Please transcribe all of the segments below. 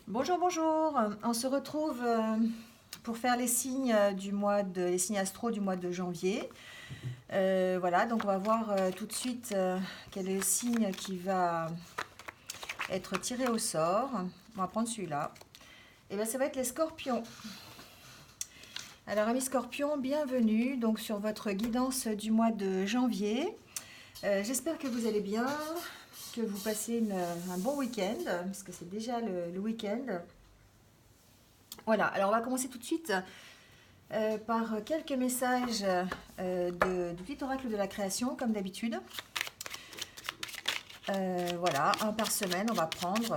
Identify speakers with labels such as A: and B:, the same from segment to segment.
A: Bonjour, bonjour. On se retrouve pour faire les signes les signes astro du mois de janvier. Voilà, donc on va voir tout de suite quel est le signe qui va être tiré au sort. On va prendre celui-là. Et bien, ça va être les scorpions. Alors, amis scorpions, bienvenue donc sur votre guidance du mois de janvier. J'espère que vous allez bien, que vous passez un bon week-end, puisque c'est déjà le week-end. Voilà, alors on va commencer tout de suite par quelques messages du petit oracle de la création, comme d'habitude. Voilà, un par semaine, on va prendre.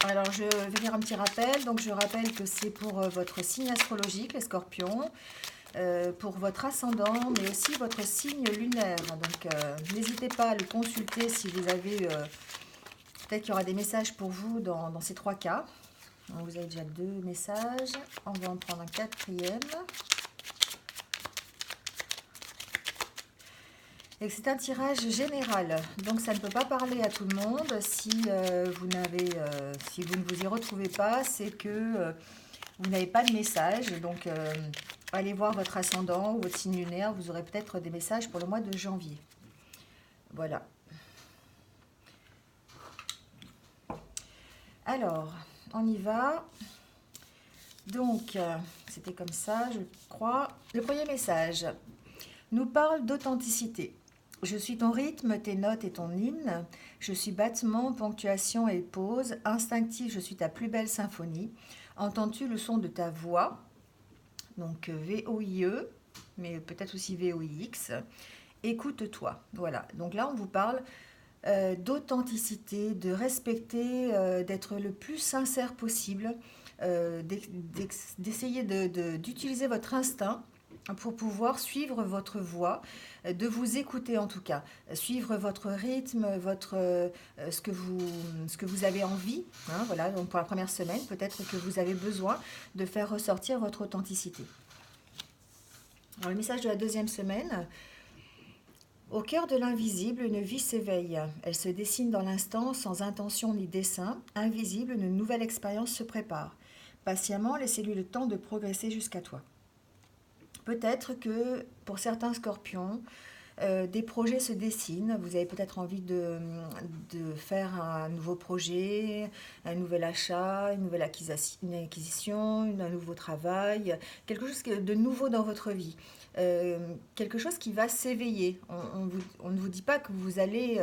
A: Alors, je vais faire un petit rappel. Donc, je rappelle que c'est pour votre signe astrologique, les scorpions, pour votre ascendant, mais aussi votre signe lunaire. Donc, n'hésitez pas à le consulter si vous avez... peut-être qu'il y aura des messages pour vous dans ces trois cas. Donc, vous avez déjà deux messages. On va en prendre un quatrième. Et c'est un tirage général, donc ça ne peut pas parler à tout le monde. Si vous ne vous y retrouvez pas, c'est que vous n'avez pas de message. Donc allez voir votre ascendant ou votre signe lunaire, vous aurez peut-être des messages pour le mois de janvier. Voilà. Alors, on y va. Donc, c'était comme ça, je crois. Le premier message nous parle d'authenticité. Je suis ton rythme, tes notes et ton hymne. Je suis battement, ponctuation et pause. Instinctif, je suis ta plus belle symphonie. Entends-tu le son de ta voix? Donc VOIE, mais peut-être aussi VOIX. Écoute-toi. Voilà. Donc là, on vous parle d'authenticité, de respecter, d'être le plus sincère possible, d'essayer d'utiliser votre instinct pour pouvoir suivre votre voie, de vous écouter en tout cas, suivre votre rythme, ce que vous avez envie. Hein, voilà, donc pour la première semaine, peut-être que vous avez besoin de faire ressortir votre authenticité. Alors, le message de la deuxième semaine. Au cœur de l'invisible, une vie s'éveille. Elle se dessine dans l'instant sans intention ni dessein. Invisible, une nouvelle expérience se prépare. Patiemment, laissez-lui le temps de progresser jusqu'à toi. Peut-être que pour certains scorpions, des projets se dessinent. Vous avez peut-être envie de faire un nouveau projet, un nouvel achat, une acquisition, un nouveau travail, quelque chose de nouveau dans votre vie. Quelque chose qui va s'éveiller. On ne vous dit pas que vous allez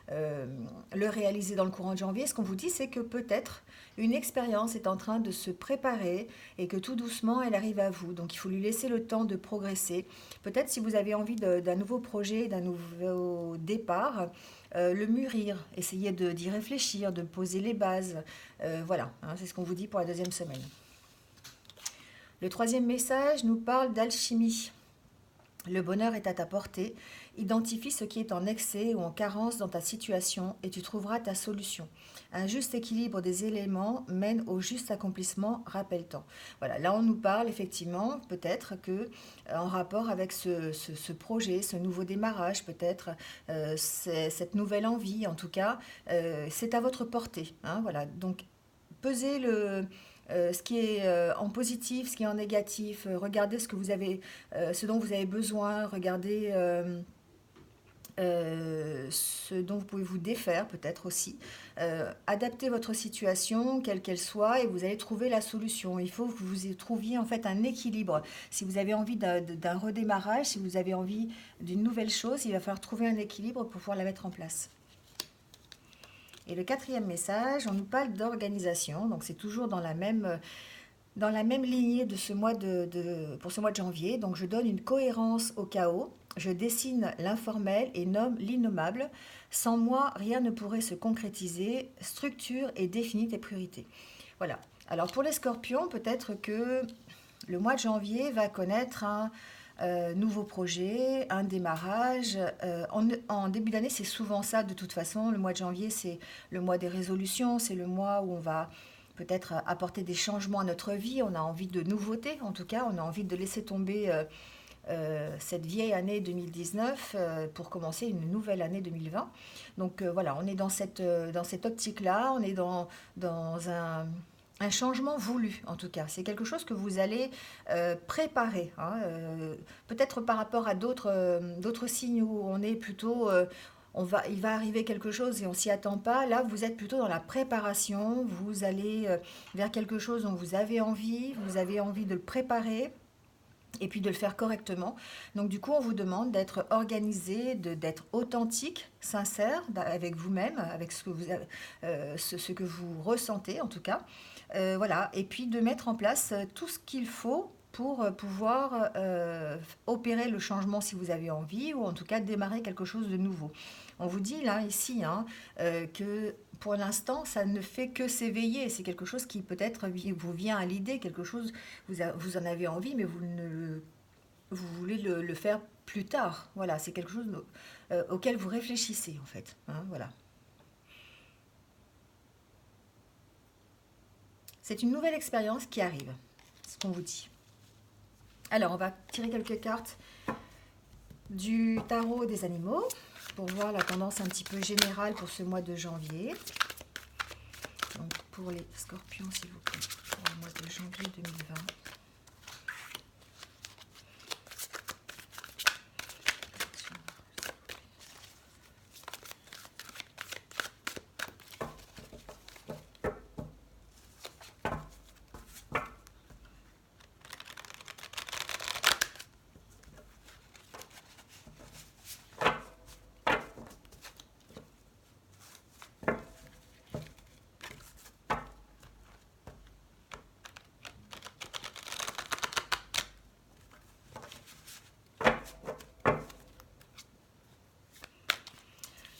A: le réaliser dans le courant de janvier. Ce qu'on vous dit, c'est que peut-être une expérience est en train de se préparer et que tout doucement, elle arrive à vous. Donc il faut lui laisser le temps de progresser. Peut-être si vous avez envie d'un nouveau projet, d'un nouveau départ, le mûrir, essayer d'y réfléchir, de poser les bases. Voilà, hein, c'est ce qu'on vous dit pour la deuxième semaine. Le troisième message nous parle d'alchimie. Le bonheur est à ta portée. Identifie ce qui est en excès ou en carence dans ta situation et tu trouveras ta solution. Un juste équilibre des éléments mène au juste accomplissement, rappelle-t-on. Voilà, là on nous parle effectivement peut-être que en rapport avec ce projet, ce nouveau démarrage, peut-être cette nouvelle envie, en tout cas, c'est à votre portée. Hein, voilà, donc pesez ce qui est en positif, ce qui est en négatif, regardez ce dont vous avez besoin, regardez ce dont vous pouvez vous défaire peut-être aussi. Adaptez votre situation, quelle qu'elle soit, et vous allez trouver la solution. Il faut que vous trouviez en fait un équilibre. Si vous avez envie d'un redémarrage, si vous avez envie d'une nouvelle chose, il va falloir trouver un équilibre pour pouvoir la mettre en place. Et le quatrième message, on nous parle d'organisation, donc c'est toujours dans la même lignée de pour ce mois de janvier. Donc je donne une cohérence au chaos, je dessine l'informel et nomme l'innommable. Sans moi, rien ne pourrait se concrétiser. Structure et définis tes priorités. Voilà. Alors pour les scorpions, peut-être que le mois de janvier va connaître un nouveau projet, un démarrage. En début d'année, c'est souvent ça de toute façon. Le mois de janvier, c'est le mois des résolutions, c'est le mois où on va peut-être apporter des changements à notre vie. On a envie de nouveautés, en tout cas, on a envie de laisser tomber cette vieille année 2019 pour commencer une nouvelle année 2020. Donc voilà, on est dans cette optique-là, on est dans un changement voulu en tout cas. C'est quelque chose que vous allez préparer, hein, peut-être par rapport à d'autres signes où on est plutôt... il va arriver quelque chose et on s'y attend pas. Là, vous êtes plutôt dans la préparation. Vous allez vers quelque chose dont vous avez envie de le préparer et puis de le faire correctement. Donc du coup, on vous demande d'être organisé, d'être authentique, sincère avec vous-même, avec ce que vous ressentez en tout cas. Voilà, et puis de mettre en place tout ce qu'il faut pour pouvoir opérer le changement si vous avez envie, ou en tout cas démarrer quelque chose de nouveau. On vous dit là, ici, hein, que pour l'instant, ça ne fait que s'éveiller. C'est quelque chose qui peut-être vous vient à l'idée, quelque chose, vous en avez envie, mais vous voulez le faire plus tard. Voilà, c'est quelque chose auquel vous réfléchissez en fait, hein, voilà. C'est une nouvelle expérience qui arrive, c'est ce qu'on vous dit. Alors, on va tirer quelques cartes du tarot des animaux pour voir la tendance un petit peu générale pour ce mois de janvier. Donc, pour les scorpions, s'il vous plaît, pour le mois de janvier 2020.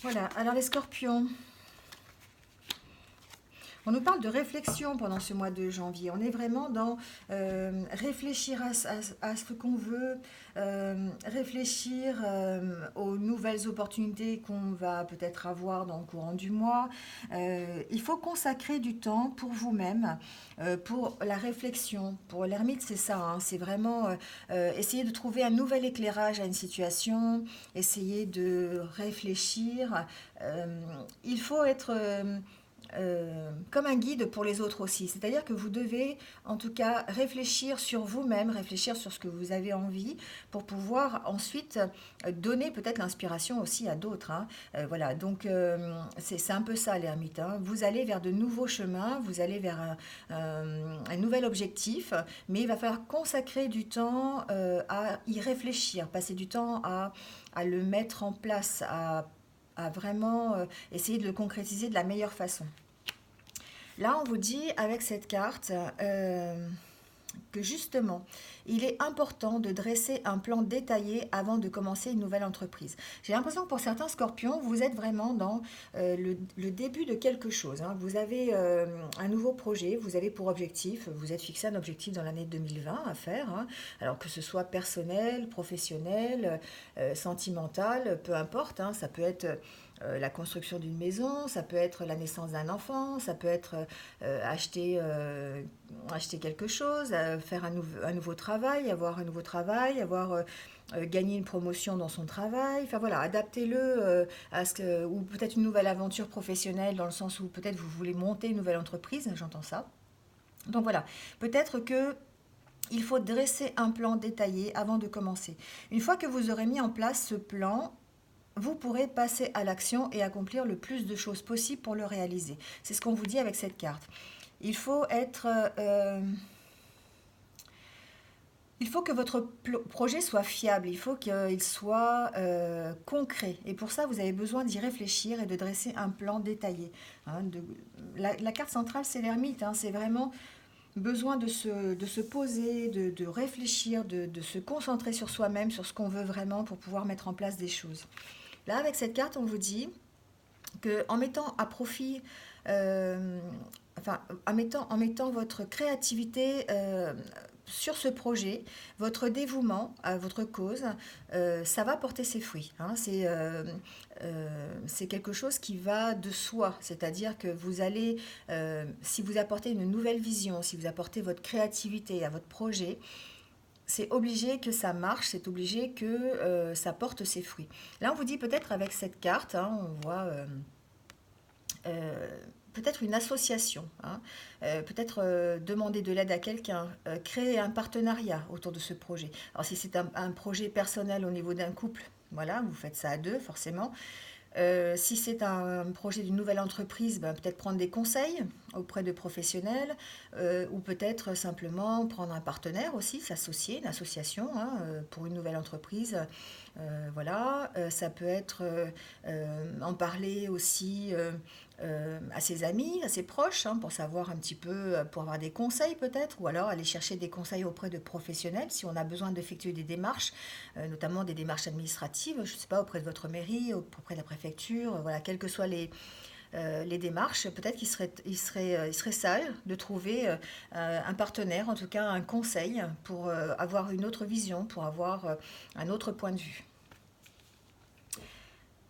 A: Voilà, alors les scorpions, on nous parle de réflexion pendant ce mois de janvier. On est vraiment dans réfléchir à ce qu'on veut, réfléchir aux nouvelles opportunités qu'on va peut-être avoir dans le courant du mois. Il faut consacrer du temps pour vous-même, pour la réflexion. Pour l'ermite, c'est ça, hein, c'est vraiment essayer de trouver un nouvel éclairage à une situation, essayer de réfléchir. Il faut être... comme un guide pour les autres aussi. C'est-à-dire que vous devez en tout cas réfléchir sur vous-même, réfléchir sur ce que vous avez envie pour pouvoir ensuite donner peut-être l'inspiration aussi à d'autres, hein. Voilà, donc c'est un peu ça l'ermite, hein. Vous allez vers de nouveaux chemins, vous allez vers un nouvel objectif, mais il va falloir consacrer du temps à y réfléchir, passer du temps à le mettre en place, à vraiment essayer de le concrétiser de la meilleure façon. Là, on vous dit avec cette carte que justement, il est important de dresser un plan détaillé avant de commencer une nouvelle entreprise. J'ai l'impression que pour certains scorpions, vous êtes vraiment dans le début de quelque chose, hein. Vous avez un nouveau projet, vous avez pour objectif, vous êtes fixé un objectif dans l'année 2020 à faire, hein. Alors que ce soit personnel, professionnel, sentimental, peu importe, hein. Ça peut être la construction d'une maison, ça peut être la naissance d'un enfant, ça peut être acheter quelque chose, faire un nouveau travail, avoir gagné une promotion dans son travail. Enfin voilà, adaptez-le à ou peut-être une nouvelle aventure professionnelle dans le sens où peut-être vous voulez monter une nouvelle entreprise, j'entends ça. Donc voilà, peut-être que il faut dresser un plan détaillé avant de commencer. Une fois que vous aurez mis en place ce plan, vous pourrez passer à l'action et accomplir le plus de choses possibles pour le réaliser. C'est ce qu'on vous dit avec cette carte. Il faut être... il faut que votre projet soit fiable, il faut qu'il soit concret. Et pour ça, vous avez besoin d'y réfléchir et de dresser un plan détaillé, hein. La carte centrale, c'est l'ermite, hein, c'est vraiment besoin de se poser, de réfléchir, de se concentrer sur soi-même, sur ce qu'on veut vraiment pour pouvoir mettre en place des choses. Là, avec cette carte, on vous dit qu'en mettant à profit, en mettant votre créativité sur ce projet, votre dévouement à votre cause, ça va porter ses fruits, hein. C'est quelque chose qui va de soi, c'est-à-dire que vous allez, si vous apportez une nouvelle vision, si vous apportez votre créativité à votre projet, c'est obligé que ça marche, c'est obligé que ça porte ses fruits. Là, on vous dit peut-être avec cette carte, hein, on voit euh, peut-être une association, hein, peut-être demander de l'aide à quelqu'un, créer un partenariat autour de ce projet. Alors si c'est un projet personnel au niveau d'un couple, voilà, vous faites ça à deux forcément. Si c'est un projet d'une nouvelle entreprise, ben, peut-être prendre des conseils auprès de professionnels ou peut-être simplement prendre un partenaire aussi, s'associer, une association hein, pour une nouvelle entreprise. Voilà, ça peut être en parler aussi à ses amis, à ses proches, hein, pour savoir un petit peu, pour avoir des conseils peut-être, ou alors aller chercher des conseils auprès de professionnels si on a besoin d'effectuer des démarches, notamment des démarches administratives, je ne sais pas, auprès de votre mairie, auprès de la préfecture, voilà, quelles que soient les démarches, peut-être il serait sage de trouver un partenaire, en tout cas un conseil, pour avoir une autre vision, pour avoir un autre point de vue.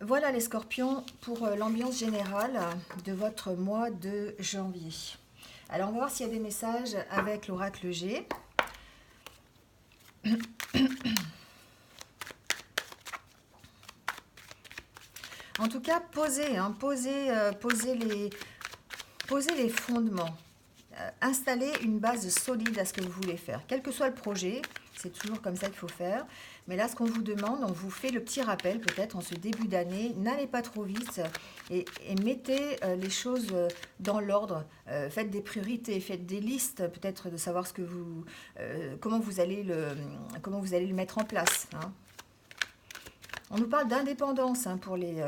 A: Voilà les scorpions pour l'ambiance générale de votre mois de janvier. Alors on va voir s'il y a des messages avec l'oracle G. En tout cas, posez les fondements. Installer une base solide à ce que vous voulez faire. Quel que soit le projet, c'est toujours comme ça qu'il faut faire. Mais là, ce qu'on vous demande, on vous fait le petit rappel, peut-être en ce début d'année, n'allez pas trop vite et mettez les choses dans l'ordre. Faites des priorités, faites des listes, peut-être de savoir comment vous allez le mettre en place. Hein. On nous parle d'indépendance hein, pour les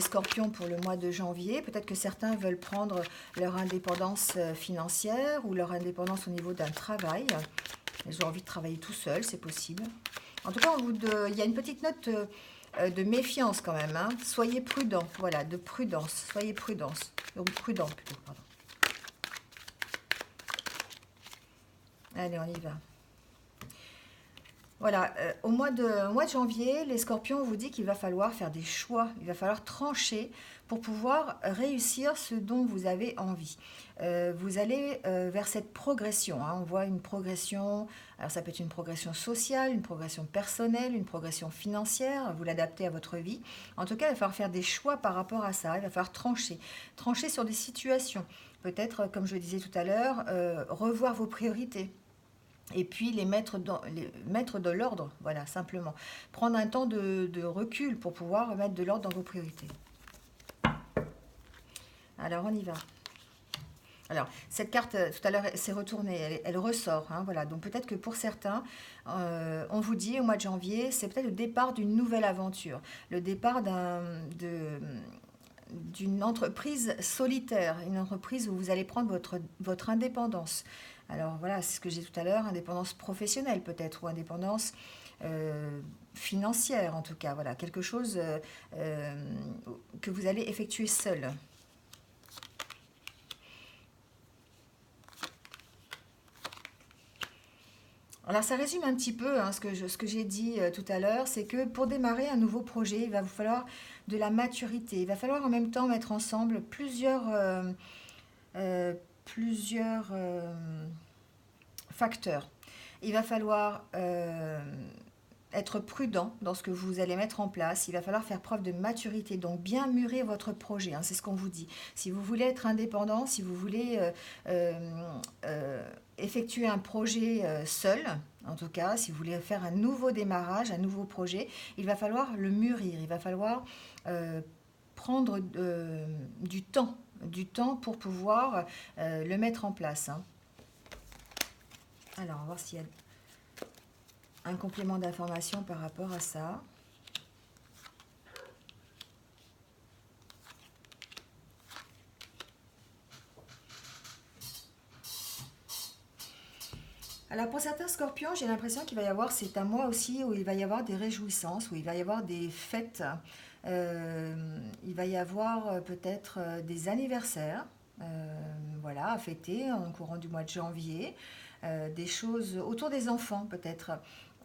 A: scorpions pour le mois de janvier. Peut-être que certains veulent prendre leur indépendance financière ou leur indépendance au niveau d'un travail. Ils ont envie de travailler tout seul, c'est possible. En tout cas, il y a une petite note de méfiance quand même. Hein. Soyez prudents, voilà, de prudence. Soyez prudents plutôt, pardon. Allez, on y va. Voilà, au mois de janvier, les scorpions, on vous dit qu'il va falloir faire des choix, il va falloir trancher pour pouvoir réussir ce dont vous avez envie. Vous allez vers cette progression, hein. On voit une progression, alors ça peut être une progression sociale, une progression personnelle, une progression financière, vous l'adaptez à votre vie. En tout cas, il va falloir faire des choix par rapport à ça, il va falloir trancher sur des situations. Peut-être, comme je le disais tout à l'heure, revoir vos priorités. Et puis les mettre de l'ordre, voilà, simplement. Prendre un temps de recul pour pouvoir mettre de l'ordre dans vos priorités. Alors, on y va. Alors, cette carte, tout à l'heure, s'est retournée, elle ressort. Hein, voilà. Donc, peut-être que pour certains, on vous dit au mois de janvier, c'est peut-être le départ d'une nouvelle aventure. Le départ d'une entreprise solitaire, une entreprise où vous allez prendre votre indépendance. Alors voilà, c'est ce que j'ai dit tout à l'heure, indépendance professionnelle peut-être, ou indépendance financière en tout cas, voilà, quelque chose que vous allez effectuer seul. Alors ça résume un petit peu hein, ce que j'ai dit tout à l'heure, c'est que pour démarrer un nouveau projet, il va vous falloir de la maturité. Il va falloir en même temps mettre ensemble euh, plusieurs facteurs. Il va falloir être prudent dans ce que vous allez mettre en place. Il va falloir faire preuve de maturité, donc bien mûrir votre projet. Hein, c'est ce qu'on vous dit. Si vous voulez être indépendant, si vous voulez effectuer un projet seul, en tout cas, si vous voulez faire un nouveau démarrage, un nouveau projet, il va falloir le mûrir. Il va falloir prendre du temps pour pouvoir le mettre en place. Hein. Alors, on va voir s'il y a un complément d'information par rapport à ça. Alors pour certains scorpions, j'ai l'impression qu'il va y avoir, c'est un mois aussi où il va y avoir des réjouissances, où il va y avoir des fêtes, il va y avoir peut-être des anniversaires, voilà, à fêter en courant du mois de janvier, des choses autour des enfants peut-être.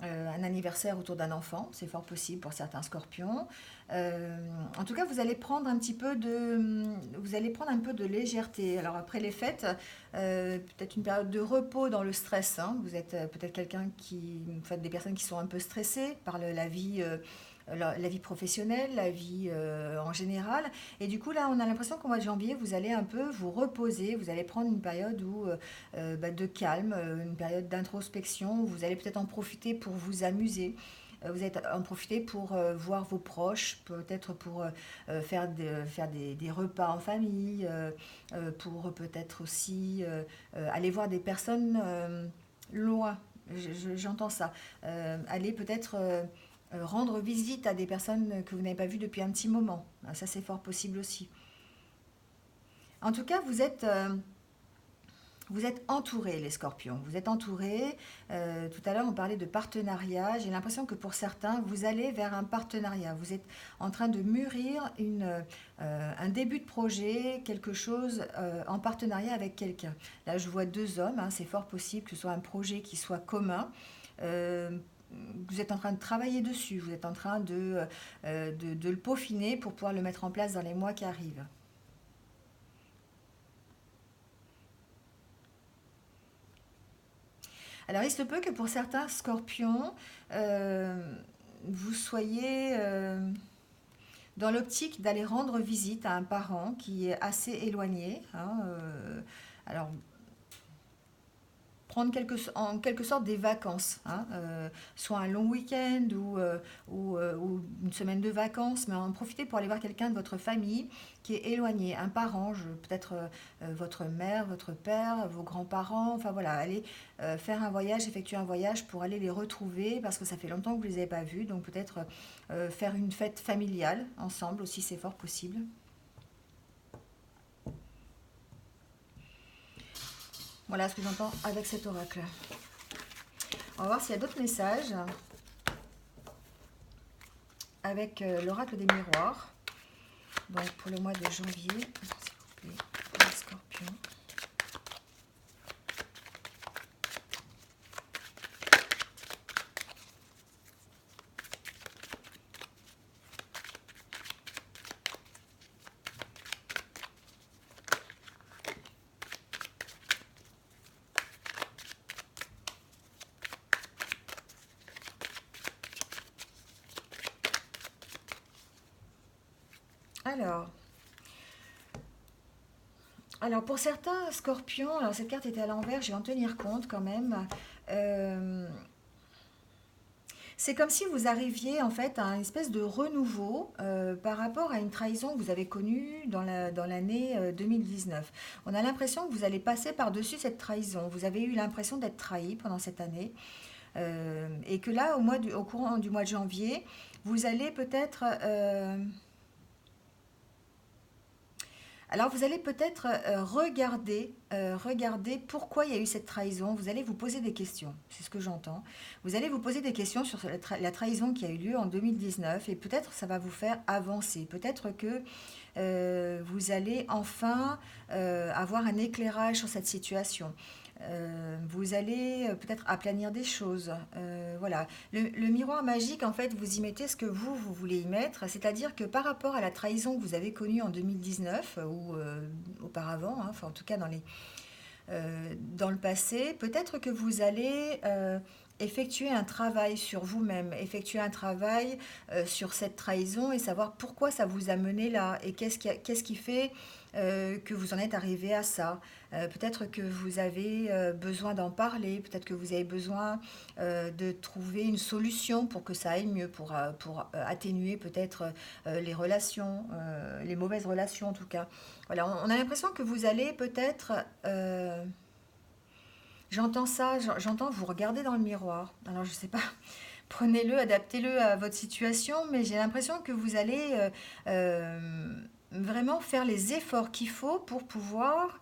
A: un anniversaire autour d'un enfant, c'est fort possible pour certains scorpions. En tout cas, vous allez prendre un peu de légèreté. Alors après les fêtes, peut-être une période de repos dans le stress, hein. Vous êtes peut-être vous faites des personnes qui sont un peu stressées par la vie professionnelle, la vie en général. Et du coup, là, on a l'impression qu'au mois de janvier, vous allez un peu vous reposer. Vous allez prendre une période de calme, une période d'introspection. Vous allez peut-être en profiter pour vous amuser. Vous allez en profiter pour voir vos proches, peut-être pour faire des repas en famille, pour peut-être aussi aller voir des personnes loin. J'entends ça. Aller peut-être rendre visite à des personnes que vous n'avez pas vues depuis un petit moment. Ah, ça, c'est fort possible aussi. En tout cas, vous êtes entourés, les scorpions. Vous êtes entourés. Tout à l'heure, on parlait de partenariat. J'ai l'impression que pour certains, vous allez vers un partenariat. Vous êtes en train de mûrir un début de projet, quelque chose en partenariat avec quelqu'un. Là, je vois deux hommes. Hein, c'est fort possible que ce soit un projet qui soit commun. Euh, vous êtes en train de travailler dessus. Vous êtes en train de le peaufiner pour pouvoir le mettre en place dans les mois qui arrivent. Alors, il se peut que pour certains scorpions, euh, vous soyez dans l'optique d'aller rendre visite à un parent qui est assez éloigné, hein, alors, prendre en quelque sorte des vacances, hein, soit un long week-end ou une semaine de vacances, mais en profiter pour aller voir quelqu'un de votre famille qui est éloigné, un parent, peut-être votre mère, votre père, vos grands-parents, enfin voilà, aller faire un voyage, effectuer un voyage pour aller les retrouver parce que ça fait longtemps que vous ne les avez pas vus, donc peut-être faire une fête familiale ensemble aussi, c'est fort possible. Voilà ce que j'entends avec cet oracle. On va voir s'il y a d'autres messages avec l'oracle des miroirs. Donc pour le mois de janvier, s'il vous plaît, pour les scorpions. Alors, alors pour certains scorpions, alors cette carte était à l'envers, je vais en tenir compte quand même. Euh, c'est comme si vous arriviez en fait à une espèce de renouveau par rapport à une trahison que vous avez connue dans l'année 2019. On a l'impression que vous allez passer par-dessus cette trahison. Vous avez eu l'impression d'être trahi pendant cette année. Et que là, au courant du mois de janvier, vous allez peut-être alors vous allez peut-être regarder pourquoi il y a eu cette trahison. Vous allez vous poser des questions, c'est ce que j'entends. Vous allez vous poser des questions sur la trahison qui a eu lieu en 2019 et peut-être ça va vous faire avancer. Peut-être que vous allez enfin avoir un éclairage sur cette situation. Vous allez peut-être aplanir des choses. Voilà. Le miroir magique, en fait, vous y mettez ce que vous voulez y mettre. C'est-à-dire que par rapport à la trahison que vous avez connue en 2019 ou auparavant, hein, enfin en tout cas dans le passé, peut-être que vous allez effectuer un travail sur vous-même, effectuer un travail sur cette trahison et savoir pourquoi ça vous a mené là et qu'est-ce qui fait que vous en êtes arrivé à ça. Peut-être que vous avez besoin d'en parler, peut-être que vous avez besoin de trouver une solution pour que ça aille mieux, pour atténuer peut-être les relations, les mauvaises relations en tout cas. Voilà, on a l'impression que vous allez peut-être j'entends ça, j'entends vous regarder dans le miroir. Alors je sais pas, prenez-le, adaptez-le à votre situation, mais j'ai l'impression que vous allez vraiment faire les efforts qu'il faut pour pouvoir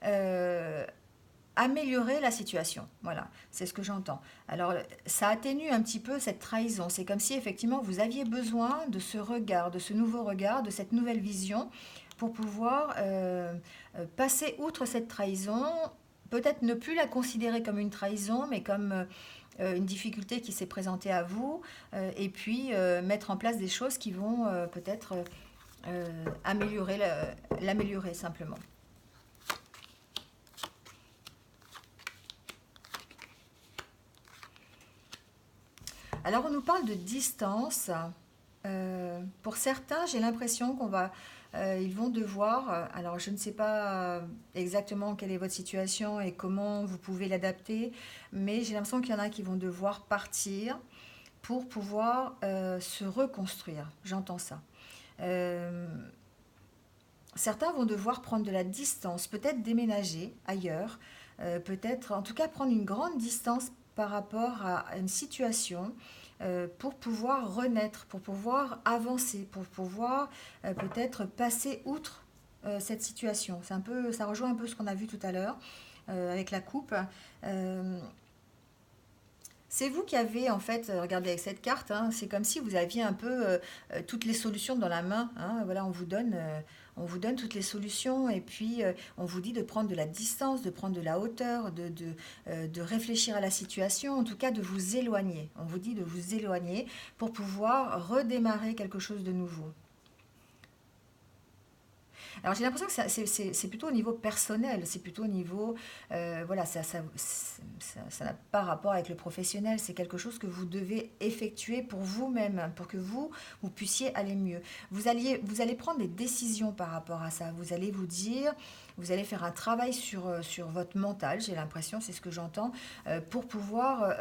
A: euh, améliorer la situation. Voilà, c'est ce que j'entends. Alors ça atténue un petit peu cette trahison. C'est comme si effectivement vous aviez besoin de ce regard, de ce nouveau regard, de cette nouvelle vision pour pouvoir passer outre cette trahison, peut-être ne plus la considérer comme une trahison, mais comme une difficulté qui s'est présentée à vous, et puis mettre en place des choses qui vont peut-être l'améliorer simplement. Alors on nous parle de distance. Pour certains, j'ai l'impression ils vont devoir, alors je ne sais pas exactement quelle est votre situation et comment vous pouvez l'adapter, mais j'ai l'impression qu'il y en a qui vont devoir partir pour pouvoir se reconstruire. J'entends ça. Euh, Certains vont devoir prendre de la distance, peut-être déménager ailleurs, peut-être en tout cas prendre une grande distance par rapport à une situation pour pouvoir renaître, pour pouvoir avancer, pour pouvoir peut-être passer outre cette situation. Ça rejoint un peu ce qu'on a vu tout à l'heure avec la coupe. Euh, c'est vous qui avez, en fait, regardez avec cette carte, hein, c'est comme si vous aviez un peu toutes les solutions dans la main. Hein, voilà, on vous donne toutes les solutions et puis on vous dit de prendre de la distance, de prendre de la hauteur, de réfléchir à la situation, en tout cas de vous éloigner. On vous dit de vous éloigner pour pouvoir redémarrer quelque chose de nouveau. Alors j'ai l'impression que c'est plutôt au niveau personnel, c'est plutôt au niveau, voilà, ça n'a pas rapport avec le professionnel, c'est quelque chose que vous devez effectuer pour vous-même, pour que vous puissiez aller mieux. Vous allez prendre des décisions par rapport à ça, vous allez vous dire, vous allez faire un travail sur votre mental, j'ai l'impression, c'est ce que j'entends, pour pouvoir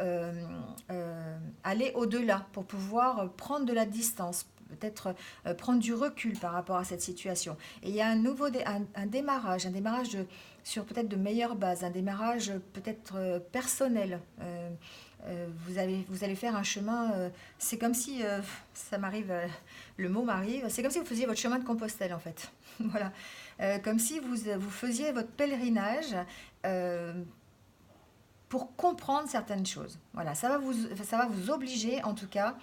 A: aller au-delà, pour pouvoir prendre de la distance, peut-être prendre du recul par rapport à cette situation. Et il y a un démarrage, sur peut-être de meilleures bases, un démarrage peut-être personnel. Vous allez faire un chemin, c'est comme si, ça m'arrive, le mot m'arrive, c'est comme si vous faisiez votre chemin de Compostelle en fait. Voilà. Comme si vous faisiez votre pèlerinage euh, pour comprendre certaines choses. Voilà, ça va vous obliger en tout cas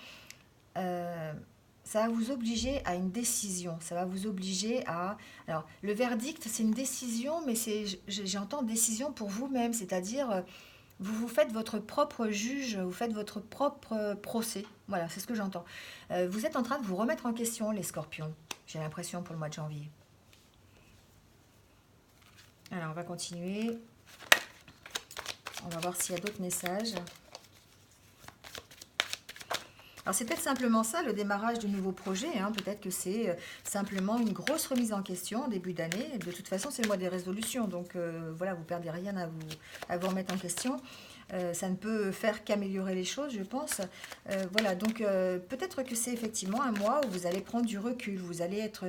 A: euh, ça va vous obliger à une décision. Ça va vous obliger à... Alors, le verdict, c'est une décision, mais j'entends décision pour vous-même. C'est-à-dire, vous vous faites votre propre juge, vous faites votre propre procès. Voilà, c'est ce que j'entends. Vous êtes en train de vous remettre en question, les scorpions. J'ai l'impression pour le mois de janvier. Alors, on va continuer. On va voir s'il y a d'autres messages. Alors c'est peut-être simplement ça, le démarrage de nouveaux projets. Hein. Peut-être que c'est simplement une grosse remise en question en début d'année. De toute façon, c'est le mois des résolutions. Donc voilà, vous ne perdez rien à vous remettre en question. Ça ne peut faire qu'améliorer les choses, je pense. Voilà, donc peut-être que c'est effectivement un mois où vous allez prendre du recul. Vous allez être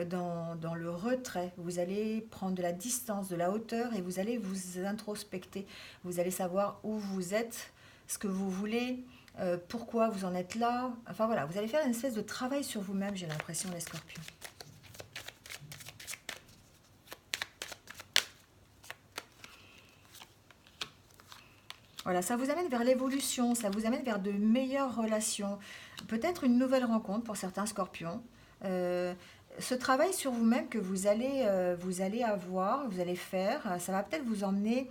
A: dans le retrait. Vous allez prendre de la distance, de la hauteur et vous allez vous introspecter. Vous allez savoir où vous êtes, ce que vous voulez. Pourquoi vous en êtes là. Enfin voilà, vous allez faire une espèce de travail sur vous-même, j'ai l'impression, les scorpions. Voilà, ça vous amène vers l'évolution, ça vous amène vers de meilleures relations. Peut-être une nouvelle rencontre pour certains scorpions. Euh, Ce travail sur vous-même que vous allez avoir, vous allez faire, ça va peut-être vous emmener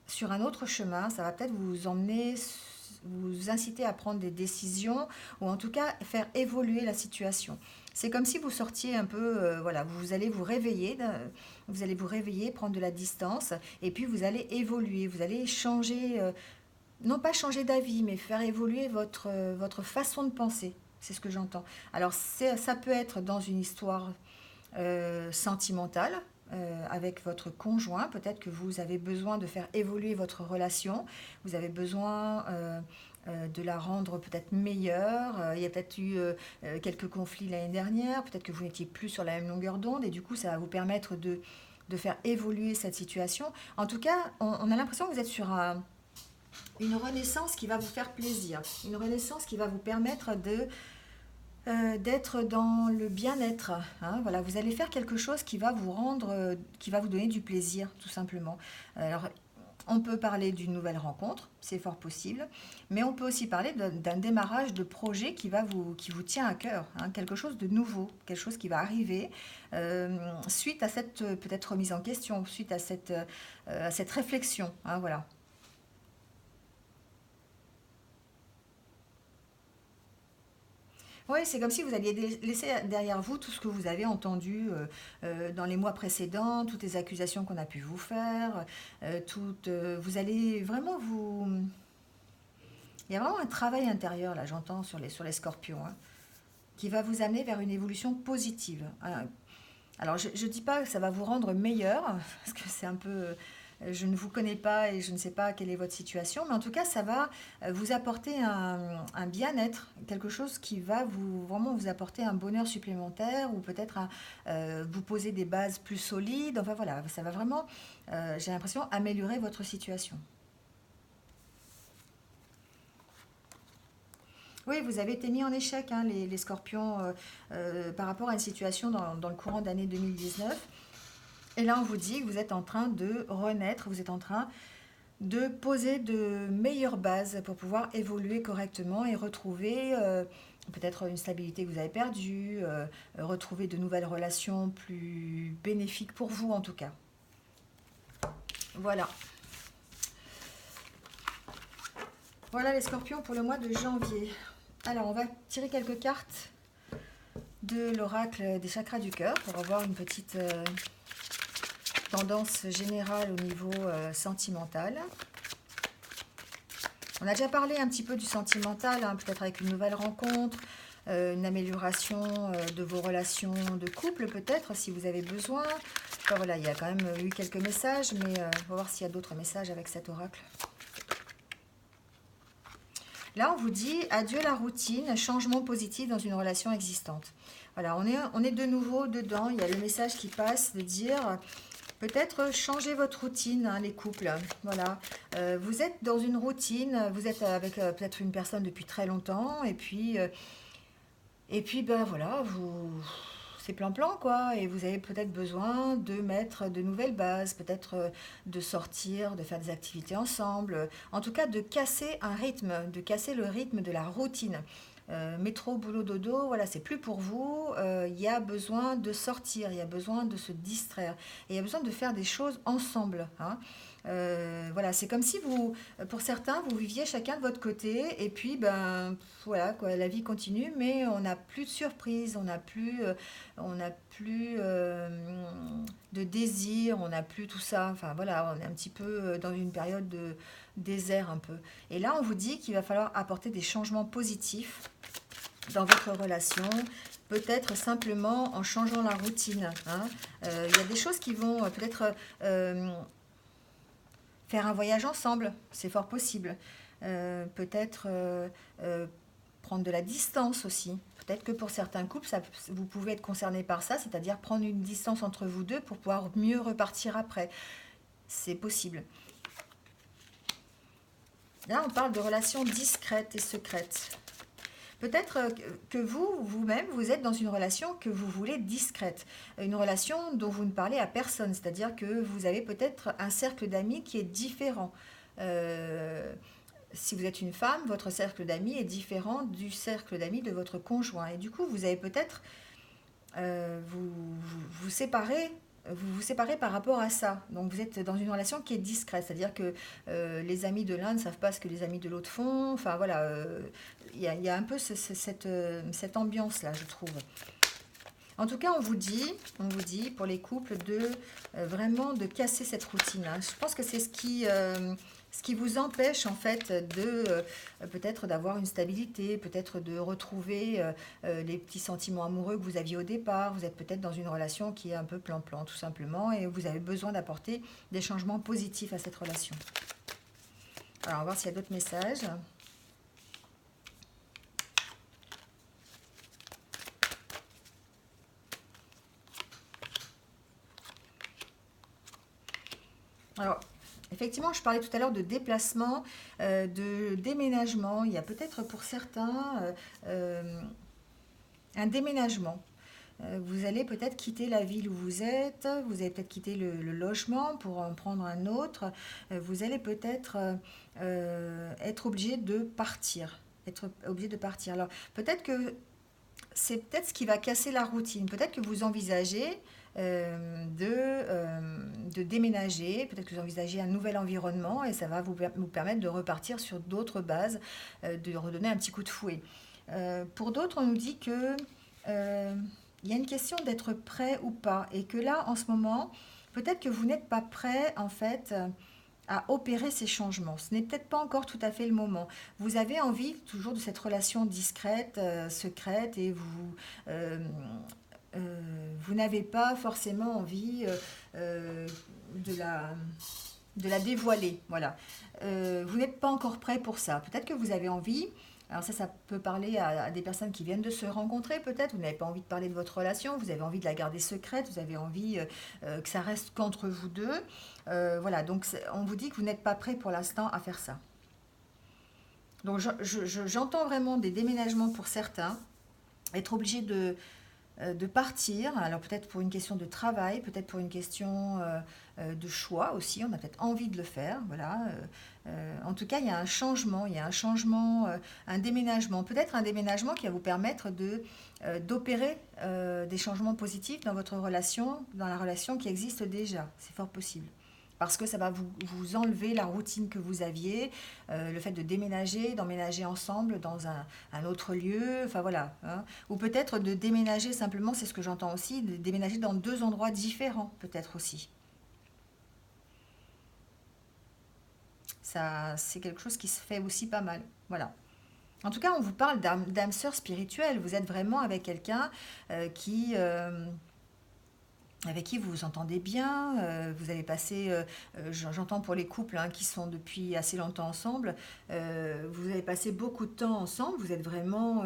A: sur un autre chemin, ça va peut-être vous inciter à prendre des décisions ou en tout cas faire évoluer la situation. C'est comme si vous sortiez un peu, voilà, vous allez vous réveiller, prendre de la distance et puis vous allez évoluer, vous allez changer, non pas changer d'avis, mais faire évoluer votre façon de penser. C'est ce que j'entends. Alors ça peut être dans une histoire sentimentale avec votre conjoint. Peut-être que vous avez besoin de faire évoluer votre relation. Vous avez besoin de la rendre peut-être meilleure. Il y a peut-être eu quelques conflits l'année dernière. Peut-être que vous n'étiez plus sur la même longueur d'onde et du coup, ça va vous permettre de faire évoluer cette situation. En tout cas, on a l'impression que vous êtes sur une renaissance qui va vous faire plaisir. Une renaissance qui va vous permettre d'être dans le bien-être. Hein, voilà, vous allez faire quelque chose qui va vous rendre, qui va vous donner du plaisir, tout simplement. Alors, on peut parler d'une nouvelle rencontre, c'est fort possible, mais on peut aussi parler d'un démarrage de projet qui vous tient à cœur, hein, quelque chose de nouveau, quelque chose qui va arriver suite à cette peut-être remise en question, suite à cette réflexion. Hein, voilà. Oui, c'est comme si vous alliez laisser derrière vous tout ce que vous avez entendu dans les mois précédents, toutes les accusations qu'on a pu vous faire, vous allez vraiment vous... Il y a vraiment un travail intérieur, là, j'entends, sur les scorpions, hein, qui va vous amener vers une évolution positive. Alors, je ne dis pas que ça va vous rendre meilleur, parce que c'est un peu... Je ne vous connais pas et je ne sais pas quelle est votre situation, mais en tout cas, ça va vous apporter un bien-être, quelque chose qui va vraiment vous apporter un bonheur supplémentaire ou peut-être vous poser des bases plus solides. Enfin voilà, ça va vraiment, j'ai l'impression, améliorer votre situation. Oui, vous avez été mis en échec, hein, les scorpions, par rapport à une situation dans le courant d'année 2019. Et là, on vous dit que vous êtes en train de renaître, vous êtes en train de poser de meilleures bases pour pouvoir évoluer correctement et retrouver peut-être une stabilité que vous avez perdue, retrouver de nouvelles relations plus bénéfiques pour vous en tout cas. Voilà. Voilà les scorpions pour le mois de janvier. Alors, on va tirer quelques cartes de l'oracle des chakras du cœur pour avoir une petite tendance générale au niveau sentimental. On a déjà parlé un petit peu du sentimental, hein, peut-être avec une nouvelle rencontre, une amélioration de vos relations de couple peut-être si vous avez besoin. Enfin, voilà, il y a quand même eu quelques messages, mais on va voir s'il y a d'autres messages avec cet oracle. Là, on vous dit adieu la routine, changement positif dans une relation existante. Voilà, on est de nouveau dedans. Il y a le message qui passe de dire peut-être changer votre routine, hein, les couples. Voilà, vous êtes dans une routine, vous êtes avec peut-être une personne depuis très longtemps, et puis ben voilà, c'est plan-plan quoi, et vous avez peut-être besoin de mettre de nouvelles bases, peut-être de sortir, de faire des activités ensemble, en tout cas de casser un rythme, de casser le rythme de la routine. Métro, boulot, dodo, voilà, c'est plus pour vous. Il y a besoin de sortir, il y a besoin de se distraire, et il y a besoin de faire des choses ensemble, hein. Voilà, c'est comme si vous, pour certains, vous viviez chacun de votre côté, et puis ben voilà quoi, la vie continue, mais on n'a plus de surprise, on n'a plus de désir, on n'a plus tout ça. Enfin voilà, on est un petit peu dans une période de désert un peu. Et là, on vous dit qu'il va falloir apporter des changements positifs dans votre relation, peut-être simplement en changeant la routine, hein. Il y a des choses qui vont peut-être faire un voyage ensemble, c'est fort possible. Peut-être prendre de la distance aussi. Peut-être que pour certains couples, vous pouvez être concerné par ça, c'est-à-dire prendre une distance entre vous deux pour pouvoir mieux repartir après. C'est possible. Là, on parle de relations discrètes et secrètes. Peut-être que vous-même, vous êtes dans une relation que vous voulez discrète, une relation dont vous ne parlez à personne, c'est-à-dire que vous avez peut-être un cercle d'amis qui est différent. Euh, Si vous êtes une femme, votre cercle d'amis est différent du cercle d'amis de votre conjoint. Et du coup, vous avez peut-être vous séparez. Vous vous séparez par rapport à ça. Donc vous êtes dans une relation qui est discrète, c'est-à-dire que les amis de l'un ne savent pas ce que les amis de l'autre font. Enfin voilà, il y a un peu cette ambiance-là, je trouve. En tout cas, on vous dit pour les couples de vraiment de casser cette routine-là. Je pense que c'est ce qui vous empêche en fait de peut-être d'avoir une stabilité, peut-être de retrouver les petits sentiments amoureux que vous aviez au départ. Vous êtes peut-être dans une relation qui est un peu plan-plan tout simplement et vous avez besoin d'apporter des changements positifs à cette relation. Alors, on va voir s'il y a d'autres messages. Alors, effectivement, je parlais tout à l'heure de déplacement, de déménagement. Il y a peut-être pour certains un déménagement. Vous allez peut-être quitter la ville où vous allez peut-être quitter le logement pour en prendre un autre. Vous allez peut-être être obligé de partir. Être obligé de partir. Alors, peut-être que c'est peut-être ce qui va casser la routine. Peut-être que vous envisagez de déménager, peut-être que vous envisagez un nouvel environnement et ça va vous permettre de repartir sur d'autres bases, de redonner un petit coup de fouet. Pour d'autres, on nous dit que il y a une question d'être prêt ou pas. Et que là, en ce moment, peut-être que vous n'êtes pas prêt, en fait, à opérer ces changements. Ce n'est peut-être pas encore tout à fait le moment. Vous avez envie toujours de cette relation discrète, secrète, et vous n'avez pas forcément envie de la dévoiler. Voilà. Vous n'êtes pas encore prêt pour ça. Peut-être que vous avez envie. Alors ça peut parler à des personnes qui viennent de se rencontrer, peut-être. Vous n'avez pas envie de parler de votre relation, vous avez envie de la garder secrète, vous avez envie que ça reste qu'entre vous deux. Voilà, donc on vous dit que vous n'êtes pas prêt pour l'instant à faire ça. Donc j'entends vraiment des déménagements pour certains, être obligé de partir, alors peut-être pour une question de travail, peut-être pour une question de choix aussi, on a peut-être envie de le faire, voilà. En tout cas, il y a un changement, un déménagement, peut-être un déménagement qui va vous permettre d'opérer des changements positifs dans votre relation, dans la relation qui existe déjà, c'est fort possible. Parce que ça va vous enlever la routine que vous aviez, le fait de déménager, d'emménager ensemble dans un autre lieu, enfin voilà. Hein. Ou peut-être de déménager simplement, c'est ce que j'entends aussi, de déménager dans deux endroits différents, peut-être aussi. Ça, c'est quelque chose qui se fait aussi pas mal. Voilà. En tout cas, on vous parle d'âme sœur spirituelle. Vous êtes vraiment avec quelqu'un qui avec qui vous vous entendez bien, vous avez passé, j'entends pour les couples hein, qui sont depuis assez longtemps ensemble, vous avez passé beaucoup de temps ensemble, vous êtes vraiment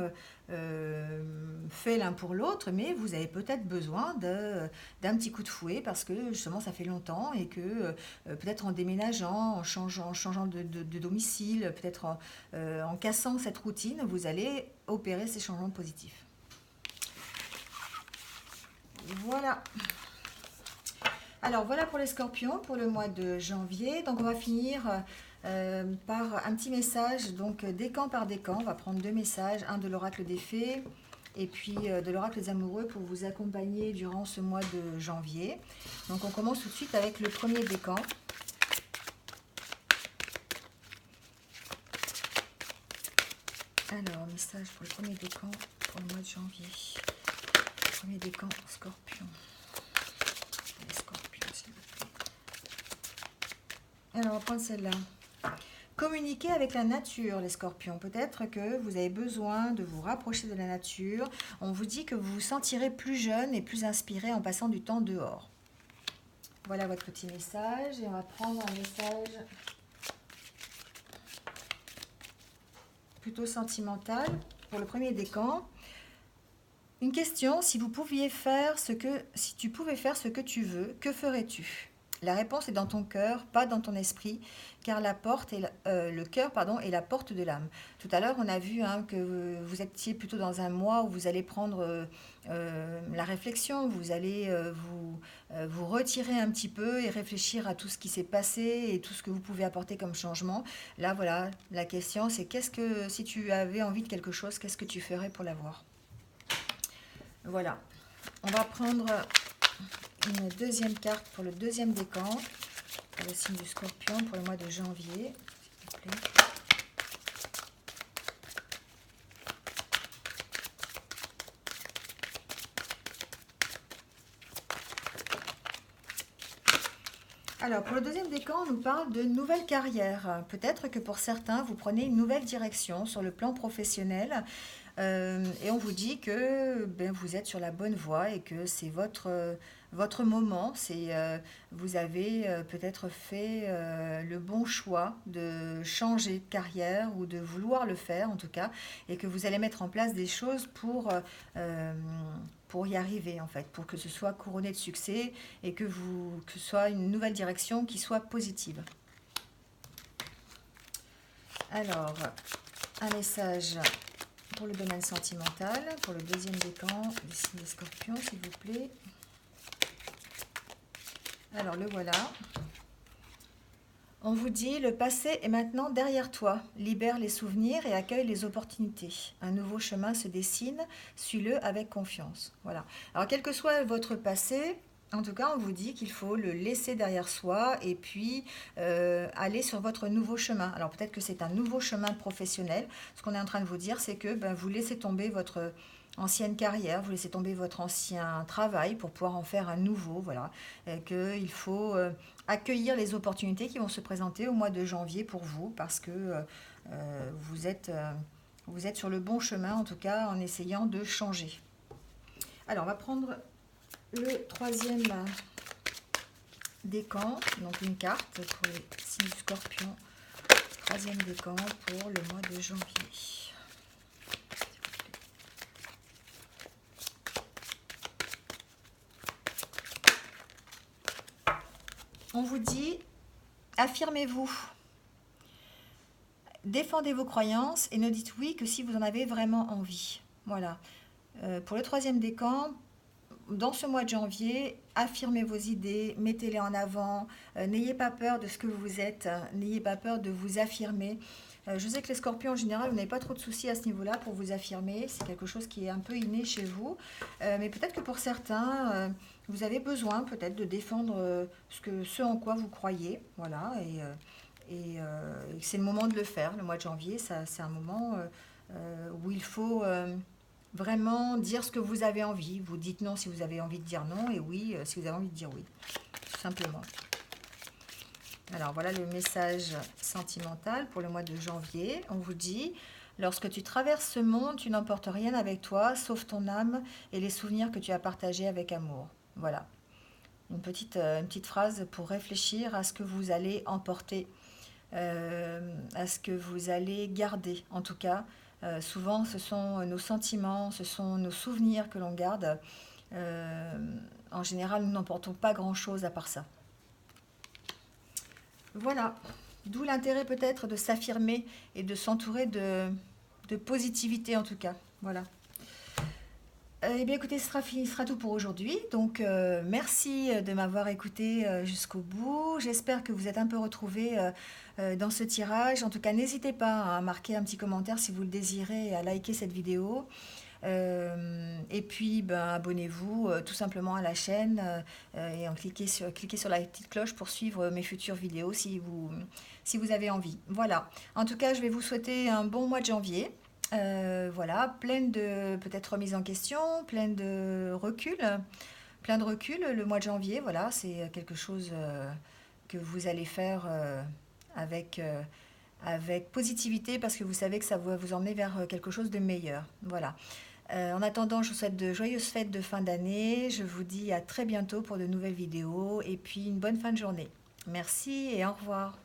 A: faits l'un pour l'autre, mais vous avez peut-être besoin d'un petit coup de fouet parce que justement ça fait longtemps et que peut-être en déménageant, en changeant de domicile, peut-être en cassant cette routine, vous allez opérer ces changements positifs. Voilà. Alors voilà pour les scorpions pour le mois de janvier. Donc on va finir par un petit message, donc décan par décan. On va prendre deux messages, un de l'oracle des fées et puis de l'oracle des amoureux pour vous accompagner durant ce mois de janvier. Donc on commence tout de suite avec le premier décan. Alors, message pour le premier décan pour le mois de janvier. Premier décan, scorpion. Alors, on va prendre celle-là. Communiquez avec la nature, les scorpions. Peut-être que vous avez besoin de vous rapprocher de la nature. On vous dit que vous vous sentirez plus jeune et plus inspiré en passant du temps dehors. Voilà votre petit message. Et on va prendre un message plutôt sentimental pour le premier décan. Une question, si tu pouvais faire ce que tu veux, que ferais-tu? La réponse est dans ton cœur, pas dans ton esprit, car le cœur est la porte de l'âme. Tout à l'heure, on a vu hein, que vous étiez plutôt dans un mois où vous allez prendre la réflexion, vous allez vous retirer un petit peu et réfléchir à tout ce qui s'est passé et tout ce que vous pouvez apporter comme changement. Là, voilà, la question, c'est si tu avais envie de quelque chose, qu'est-ce que tu ferais pour l'avoir? Voilà. On va prendre une deuxième carte pour le deuxième décan, pour le signe du scorpion pour le mois de janvier, s'il vous plaît. Alors, pour le deuxième décan, on nous parle de nouvelle carrière. Peut-être que pour certains, vous prenez une nouvelle direction sur le plan professionnel. Et on vous dit que vous êtes sur la bonne voie et que c'est votre moment. Vous avez peut-être fait le bon choix de changer de carrière ou de vouloir le faire en tout cas, et que vous allez mettre en place des choses pour y arriver en fait, pour que ce soit couronné de succès et que ce soit une nouvelle direction qui soit positive. Alors, un message pour le domaine sentimental, pour le deuxième décan du signe des scorpions, s'il vous plaît. Alors, le voilà. On vous dit, le passé est maintenant derrière toi. Libère les souvenirs et accueille les opportunités. Un nouveau chemin se dessine, suis-le avec confiance. Voilà. Alors, quel que soit votre passé, En tout cas, on vous dit qu'il faut le laisser derrière soi et puis aller sur votre nouveau chemin. Alors peut-être que c'est un nouveau chemin professionnel. Ce qu'on est en train de vous dire, c'est que ben, vous laissez tomber votre ancienne carrière, vous laissez tomber votre ancien travail pour pouvoir en faire un nouveau. Voilà, qu'il faut accueillir les opportunités qui vont se présenter au mois de janvier pour vous parce que vous êtes sur le bon chemin, en tout cas en essayant de changer. Alors, on va prendre le troisième décan, donc une carte pour les signes du Scorpion. Troisième décan pour le mois de janvier. On vous dit, affirmez-vous. Défendez vos croyances et ne dites oui que si vous en avez vraiment envie. Voilà. Pour le troisième décan, dans ce mois de janvier, affirmez vos idées, mettez-les en avant, n'ayez pas peur de ce que vous êtes, n'ayez pas peur de vous affirmer. Je sais que les scorpions en général, vous n'avez pas trop de soucis à ce niveau-là pour vous affirmer, c'est quelque chose qui est un peu inné chez vous, mais peut-être que pour certains, vous avez besoin peut-être de défendre ce en quoi vous croyez, voilà, et c'est le moment de le faire, le mois de janvier, c'est un moment où il faut vraiment dire ce que vous avez envie. Vous dites non si vous avez envie de dire non et oui si vous avez envie de dire oui. Tout simplement. Alors voilà le message sentimental pour le mois de janvier. On vous dit, lorsque tu traverses ce monde, tu n'emportes rien avec toi, sauf ton âme et les souvenirs que tu as partagés avec amour. Voilà. Une petite phrase pour réfléchir à ce que vous allez emporter, à ce que vous allez garder en tout cas. Souvent, ce sont nos sentiments, ce sont nos souvenirs que l'on garde. En général, nous n'emportons pas grand-chose à part ça. Voilà. D'où l'intérêt peut-être de s'affirmer et de s'entourer de positivité en tout cas. Voilà. Eh bien écoutez, ce sera tout pour aujourd'hui. Donc merci de m'avoir écouté jusqu'au bout. J'espère que vous êtes un peu retrouvés dans ce tirage. En tout cas, n'hésitez pas à marquer un petit commentaire si vous le désirez et à liker cette vidéo. Et puis abonnez-vous tout simplement à la chaîne et cliquez sur la petite cloche pour suivre mes futures vidéos si vous avez envie. Voilà. En tout cas, je vais vous souhaiter un bon mois de janvier. Voilà, pleine de peut-être remise en question, plein de recul le mois de janvier. Voilà, c'est quelque chose que vous allez faire avec positivité parce que vous savez que ça va vous emmener vers quelque chose de meilleur. Voilà. En attendant, je vous souhaite de joyeuses fêtes de fin d'année. Je vous dis à très bientôt pour de nouvelles vidéos et puis une bonne fin de journée. Merci et au revoir.